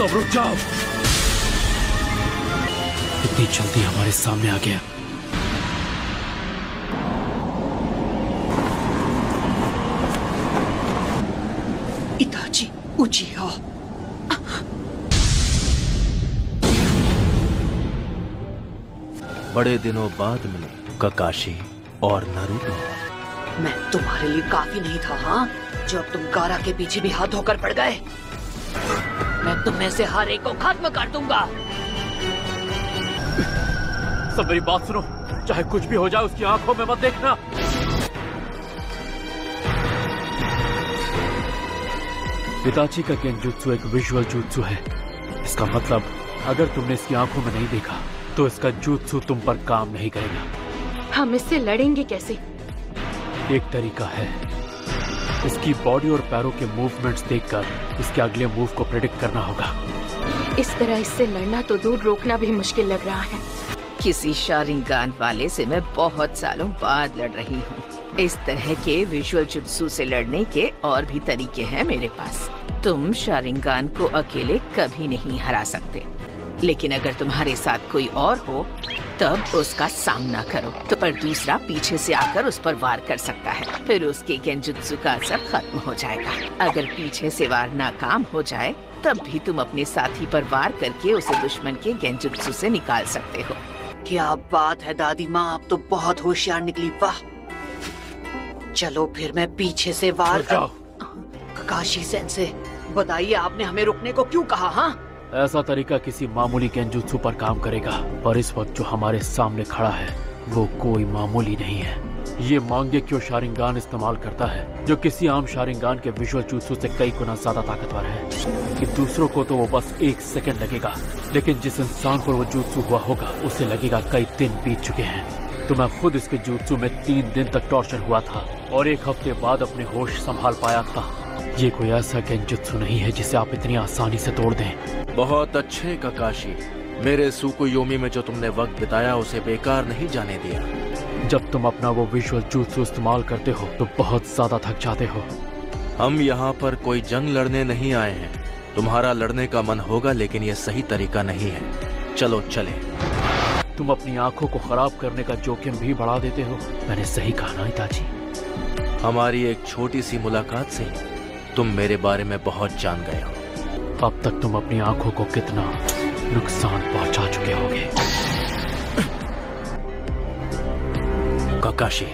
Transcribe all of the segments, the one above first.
सब रुक जाओ। इतनी जल्दी हमारे सामने आ गया। इताची उचिहा। बड़े दिनों बाद मिले काकाशी और नारुतो। मैं तुम्हारे लिए काफी नहीं था, हाँ? जो अब तुम गारा के पीछे भी हाथ धोकर पड़ गए। मैं तुम्हें से हर एक को खत्म कर दूंगा। सब मेरी बात सुनो, चाहे कुछ भी हो जाए उसकी आंखों में मत देखना। इताची का गेंजुत्सु एक विजुअल जुत्सु है। इसका मतलब अगर तुमने इसकी आंखों में नहीं देखा तो इसका जुत्सु तुम पर काम नहीं करेगा। हम इससे लड़ेंगे कैसे? एक तरीका है, इसकी बॉडी और पैरों के मूवमेंट्स देखकर इसके अगले मूव को प्रेडिक्ट करना होगा। इस तरह इससे लड़ना तो दूर, रोकना भी मुश्किल लग रहा है। किसी शारिंगान वाले से मैं बहुत सालों बाद लड़ रही हूँ। इस तरह के विजुअल जुत्सु से लड़ने के और भी तरीके हैं मेरे पास। तुम शारिंगान को अकेले कभी नहीं हरा सकते, लेकिन अगर तुम्हारे साथ कोई और हो तब उसका सामना करो। तो पर दूसरा पीछे से आकर उस पर वार कर सकता है, फिर उसके गेंजुत्सु का असर खत्म हो जाएगा। अगर पीछे से वार नाकाम हो जाए तब भी तुम अपने साथी पर वार करके उसे दुश्मन के गेंजुत्सु से निकाल सकते हो। क्या बात है दादी माँ, आप तो बहुत होशियार निकली। वाह, चलो फिर मैं पीछे से वार कर। काकाशी सेंसे, बताइए आपने हमें रुकने को क्यों कहा? हाँ, ऐसा तरीका किसी मामूली गेंजुत्सु पर काम करेगा, पर इस वक्त जो हमारे सामने खड़ा है वो कोई मामूली नहीं है। ये मांगेक्यो शारिंगान इस्तेमाल करता है, जो किसी आम शारिंगान के विजुअल जुत्सु से कई गुना ज्यादा ताकतवर है। कि दूसरों को तो वो बस 1 सेकंड लगेगा, लेकिन जिस इंसान पर वो जुत्सु हुआ होगा उसे लगेगा कई दिन बीत चुके हैं। तो मैं खुद इसके जुत्सु में 3 दिन तक टॉर्चर हुआ था और 1 हफ्ते बाद अपने होश संभाल पाया था। ये कोई ऐसा गेंजुत्सु नहीं है जिसे आप इतनी आसानी से तोड़ दें। बहुत अच्छे काकाशी, मेरे सुकुयोमी में जो तुमने वक्त बिताया उसे बेकार नहीं जाने दिया। जब तुम अपना वो विजुअल जुत्सु इस्तेमाल करते हो तो बहुत ज्यादा थक जाते हो। हम यहाँ पर कोई जंग लड़ने नहीं आए हैं। तुम्हारा लड़ने का मन होगा, लेकिन ये सही तरीका नहीं है। चलो चले। तुम अपनी आंखों को खराब करने का जोखिम भी बढ़ा देते हो। मैंने सही कहा ना इताची? हमारी एक छोटी सी मुलाकात से तुम मेरे बारे में बहुत जान गए हो। अब तक तुम अपनी आंखों को कितना नुकसान पहुंचा चुके होगे। काकाशी,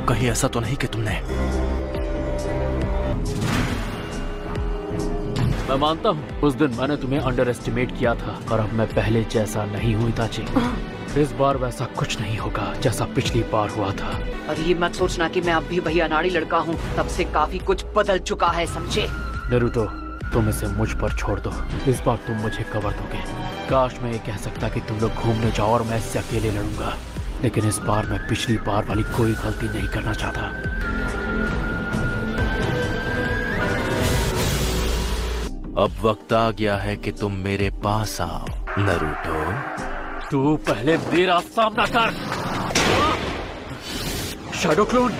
कहीं ऐसा तो नहीं कि तुमने? मैं मानता हूँ उस दिन मैंने तुम्हें अंडर एस्टिमेट किया था, और अब मैं पहले जैसा नहीं हूँ इताची। इस बार वैसा कुछ नहीं होगा जैसा पिछली बार हुआ था। और ये मत सोचना कि मैं अब भी वही अनाड़ी लड़का हूँ। तब से काफी कुछ बदल चुका है, समझे? नारुतो, तुम इसे मुझ पर छोड़ दो। इस बार तुम मुझे कवर दोगे। काश मैं ये कह सकता कि तुम लोग घूमने जाओ और मैं इससे अकेले लड़ूंगा, लेकिन इस बार मैं पिछली बार वाली कोई गलती नहीं करना चाहता। अब वक्त आ गया है कि तुम मेरे पास आओ नारुतो। तू पहले मेरा सामना कर। Shadow clone.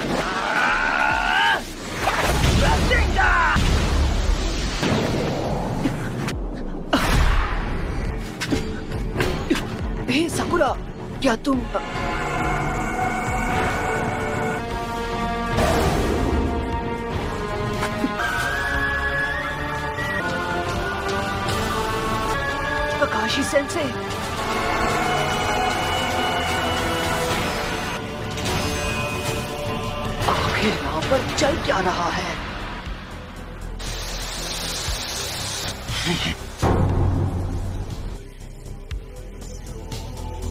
हे साकुरा, क्या तुम... काकाशी सेंसे, आखिर यहाँ पर चल क्या रहा है?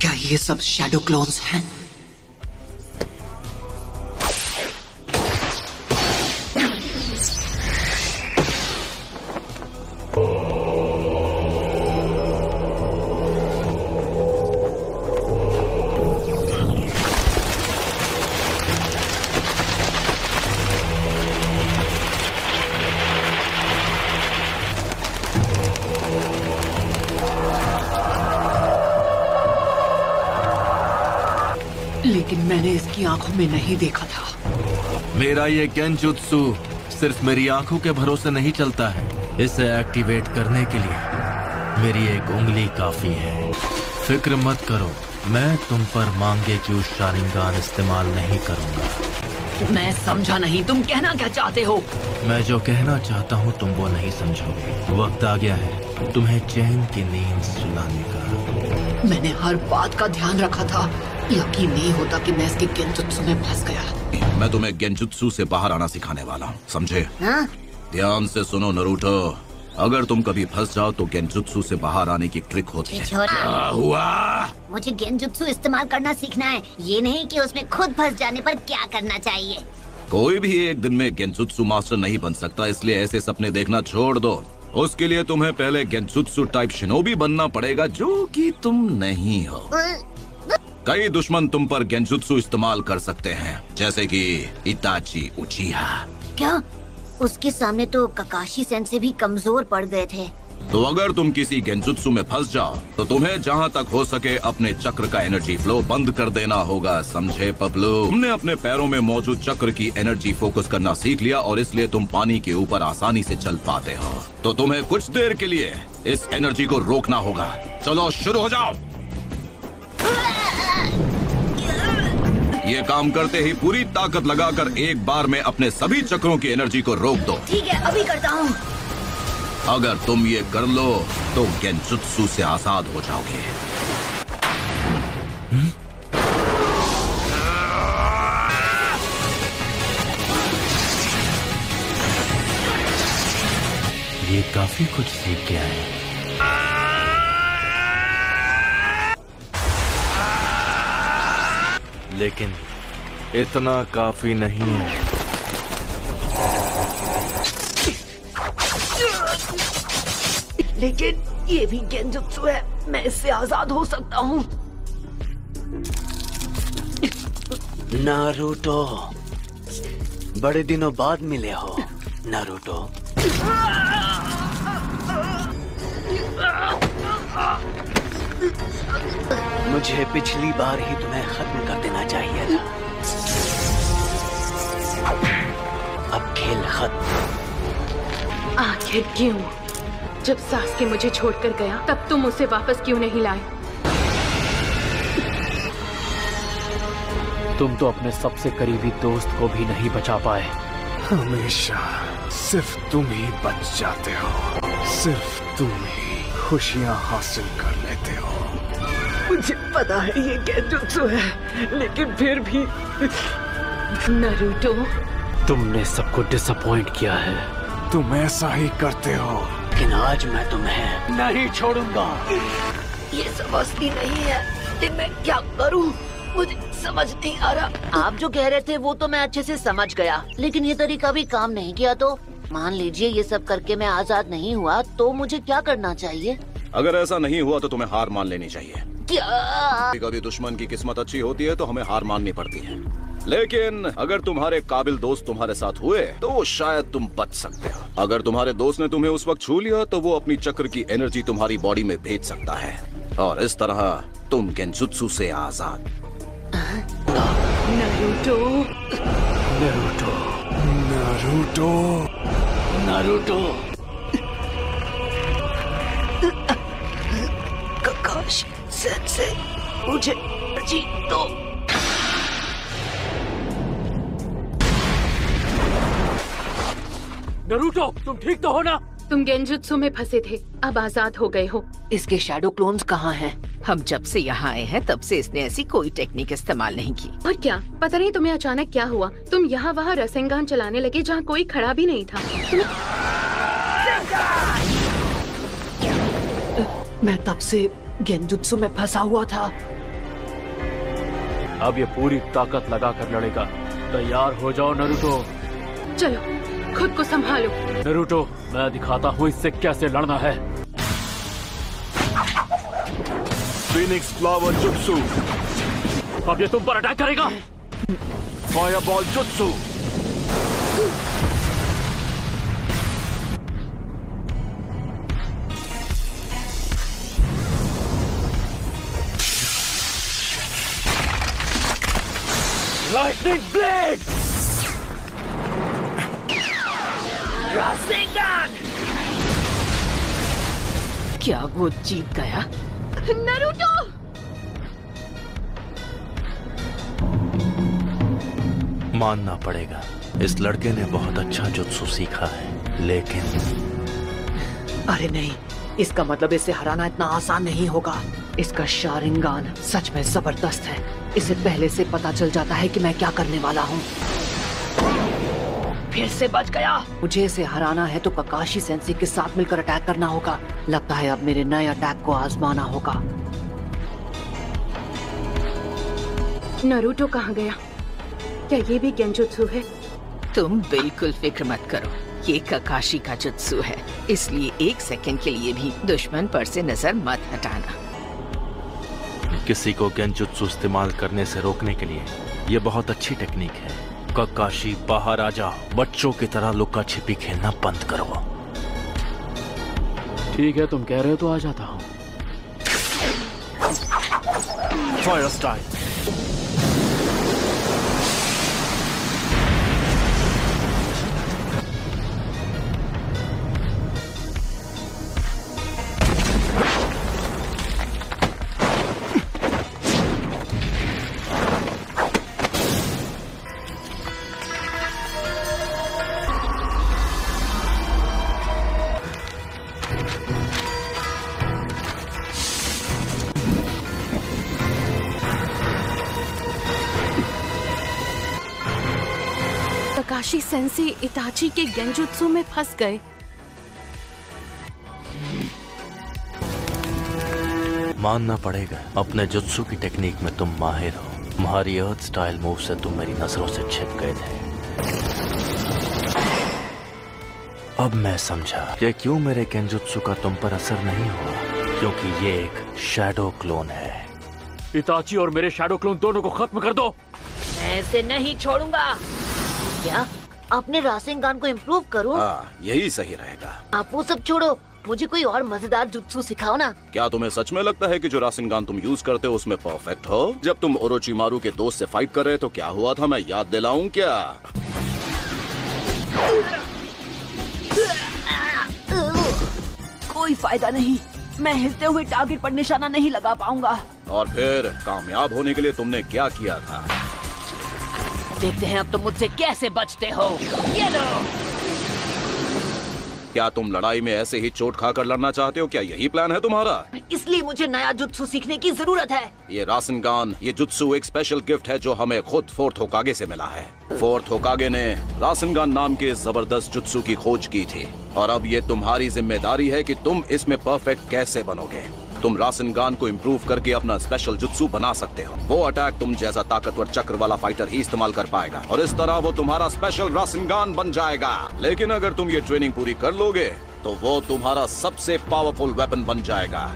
क्या ये सब शैडो क्लोन्स हैं? लेकिन मैंने इसकी आंखों में नहीं देखा था। मेरा ये गेंजुत्सु सिर्फ मेरी आंखों के भरोसे नहीं चलता है। इसे एक्टिवेट करने के लिए मेरी एक उंगली काफी है। फिक्र मत करो, मैं तुम पर मांगे क्यों शारिंगान इस्तेमाल नहीं करूंगा। मैं समझा नहीं, तुम कहना क्या चाहते हो? मैं जो कहना चाहता हूँ तुम वो नहीं समझोगे। वक्त आ गया है तुम्हें चैन की नींद सुलाने का। मैंने हर बात का ध्यान रखा था। यकीन नहीं होता कि मैं इसके गेंजुत्सु में फंस गया। मैं तुम्हें गेंजुत्सु से बाहर आना सिखाने वाला हूँ, समझे? हाँ? ध्यान से सुनो नरूटो, अगर तुम कभी फंस जाओ तो गेंजुत्सु से बाहर आने की ट्रिक होती है। क्या हुआ? मुझे गेंजुत्सु इस्तेमाल करना सीखना है, ये नहीं कि उसमें खुद फंस जाने पर क्या करना चाहिए। कोई भी एक दिन में गेंजुत्सु मास्टर नहीं बन सकता, इसलिए ऐसे सपने देखना छोड़ दो। उसके लिए तुम्हें पहले गेंजुत्सु टाइप शिनोबी बनना पड़ेगा, जो कि तुम नहीं हो। कई दुश्मन तुम पर गेंजुत्सु इस्तेमाल कर सकते हैं, जैसे कि इताची उचिहा। क्या? उसके सामने तो ककाशी सेंसे भी कमजोर पड़ गए थे। तो अगर तुम किसी गेंजुत्सु में फंस जाओ तो तुम्हें जहाँ तक हो सके अपने चक्र का एनर्जी फ्लो बंद कर देना होगा, समझे पपलू? तुमने अपने पैरों में मौजूद चक्र की एनर्जी फोकस करना सीख लिया और इसलिए तुम पानी के ऊपर आसानी से चल पाते हो। तो तुम्हें कुछ देर के लिए इस एनर्जी को रोकना होगा। चलो शुरू हो जाओ। ये काम करते ही पूरी ताकत लगाकर एक बार में अपने सभी चक्रों की एनर्जी को रोक दो। ठीक है, अभी करता हूँ। अगर तुम ये कर लो तो गेंजुत्सु से आजाद हो जाओगे। ये काफी कुछ सीख गया है। लेकिन इतना काफी नहीं है। लेकिन ये भी गेंजुत्सु है, मैं इससे आजाद हो सकता हूँ। नारुतो, बड़े दिनों बाद मिले हो नारुतो। मुझे पिछली बार ही तुम्हें खत्म कर देना चाहिए था। अब खेल खत्म। आखिर क्यों? जब सास्के मुझे छोड़कर गया तब तुम उसे वापस क्यों नहीं लाए? तुम तो अपने सबसे करीबी दोस्त को भी नहीं बचा पाए। हमेशा सिर्फ तुम ही बच जाते हो, सिर्फ तुम ही खुशियां हासिल कर लेते हो। मुझे पता है ये गेंजुत्सु है, लेकिन फिर भी नारुतो, तुमने सबको डिसअपॉइंट किया है। तुम ऐसा ही करते हो। लेकिन आज मैं तुम्हें नहीं छोड़ूंगा। ये समझती नहीं है कि मैं क्या करूं, मुझे समझ नहीं आ रहा। आप जो कह रहे थे वो तो मैं अच्छे से समझ गया, लेकिन ये तरीका भी काम नहीं किया तो मान लीजिए ये सब करके मैं आजाद नहीं हुआ तो मुझे क्या करना चाहिए? अगर ऐसा नहीं हुआ तो तुम्हें हार मान लेनी चाहिए। क्या? कभी दुश्मन की किस्मत अच्छी होती है तो हमें हार माननी पड़ती है, लेकिन अगर तुम्हारे काबिल दोस्त तुम्हारे साथ हुए तो शायद तुम बच सकते हो। अगर तुम्हारे दोस्त ने तुम्हें उस वक्त छू लिया तो वो अपनी चक्र की एनर्जी तुम्हारी बॉडी में भेज सकता है और इस तरह तुम गेंजुत्सु से आजाद। Naruto, Naruto, Naruto, Naruto. Kakashi sensei, मुझे जीत दो। नारुतो, तुम ठीक तो हो ना? तुम गेंजुत्सु में फंसे थे, अब आजाद हो गए हो। इसके शैडो क्लोन्स कहाँ हैं? हम जब से यहाँ आए हैं तब से इसने ऐसी कोई टेक्निक इस्तेमाल नहीं की। और क्या पता नहीं तुम्हें अचानक क्या हुआ, तुम यहाँ वहाँ रसेंगान चलाने लगे जहाँ कोई खड़ा भी नहीं था। मैं तब से गेंजुत्सु में फंसा हुआ था। अब ये पूरी ताकत लगाकर लड़ेगा। तैयार हो जाओ नारुतो। चलो खुद को संभालो। नारुतो, मैं दिखाता हूँ इससे कैसे लड़ना है। Phoenix flower jutsu. अब ये तुम पर अटैक करेगा। Fireball jutsu. Lightning blade. क्या वो जीत गया? नारुतो! मानना पड़ेगा, इस लड़के ने बहुत अच्छा जुत्सु सीखा है, लेकिन अरे नहीं, इसका मतलब इसे हराना इतना आसान नहीं होगा। इसका शारिंगान सच में जबरदस्त है। इसे पहले से पता चल जाता है कि मैं क्या करने वाला हूँ। फिर से बच गया। मुझे इसे हराना है तो ककाशी सेंसी के साथ मिलकर अटैक करना होगा। लगता है अब मेरे नए अटैक को आजमाना होगा। नारुतो कहाँ गया? क्या ये भी गेंजुत्सु है? तुम बिल्कुल फिक्र मत करो, ये ककाशी का जुत्सु है, इसलिए 1 सेकंड के लिए भी दुश्मन पर से नजर मत हटाना। किसी को गेंजुत्सु इस्तेमाल करने से रोकने के लिए ये बहुत अच्छी टेक्निक है। ककाशी बाहर आ जाओ, बच्चों की तरह लुका छिपी खेलना बंद करो। ठीक है, तुम कह रहे हो तो आ जाता हूँ। Fire style. Kakashi sensei Itachi के गेंजुत्सु में फंस गए। मानना पड़ेगा, अपने जुत्सु की टेक्निक में तुम माहिर हो। तुम्हारी अर्थ स्टाइल मूव से तुम मेरी नजरों से छिप गए थे। अब मैं समझा कि क्यों मेरे गेंजुत्सु का तुम पर असर नहीं हुआ, क्योंकि ये एक शैडो क्लोन है। इताची और मेरे शैडो क्लोन दोनों को खत्म कर दो। मैं इसे नहीं छोड़ूंगा। क्या अपने रासेंगान को इम्प्रूव करूं? यही सही रहेगा। आप वो सब छोड़ो, मुझे कोई और मजेदार जुत्सु सिखाओ ना। क्या तुम्हें सच में लगता है कि जो रासेंगान तुम यूज करते हो उसमें परफेक्ट हो? जब तुम ओरोचिमारू के दोस्त से फाइट कर रहे तो क्या हुआ था, मैं याद दिलाऊं क्या? कोई फायदा नहीं, मैं हिलते हुए टारगेट पर निशाना नहीं लगा पाऊंगा। और फिर कामयाब होने के लिए तुमने क्या किया था? देखते हैं अब तुम मुझसे कैसे बचते हो। ये लो। क्या तुम लड़ाई में ऐसे ही चोट खाकर लड़ना चाहते हो? क्या यही प्लान है तुम्हारा? इसलिए मुझे नया जुत्सु सीखने की जरूरत है। ये रासेंगान, ये जुत्सु एक स्पेशल गिफ्ट है जो हमें खुद फोर्थ होकागे से मिला है। फोर्थ होकागे ने रासेंगान नाम के जबरदस्त जुत्सु की खोज की थी, और अब ये तुम्हारी जिम्मेदारी है कि तुम इसमें परफेक्ट कैसे बनोगे। तुम रासेंगान को इम्प्रूव करके अपना स्पेशल जुत्सु बना सकते हो। वो अटैक तुम जैसा ताकतवर चक्र वाला फाइटर ही इस्तेमाल कर पाएगा, और इस तरह वो तुम्हारा स्पेशल रासेंगान बन जाएगा। लेकिन अगर तुम ये ट्रेनिंग पूरी कर लोगे तो वो तुम्हारा सबसे पावरफुल वेपन बन जाएगा।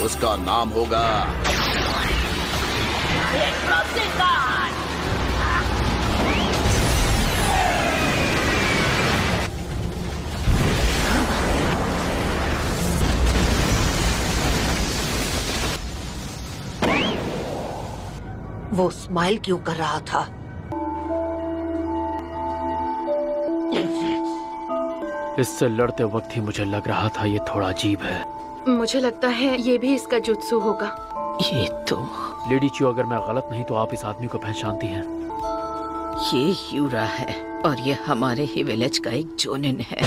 उसका नाम होगा वो स्माइल क्यों कर रहा था? इससे लड़ते वक्त ही मुझे लग रहा था ये थोड़ा अजीब है। मुझे लगता है ये भी इसका जुत्सु होगा। ये तो लेडी चियो, अगर मैं गलत नहीं तो आप इस आदमी को पहचानती हैं। ये यूरा है और ये हमारे ही विलेज का एक जोनिन है।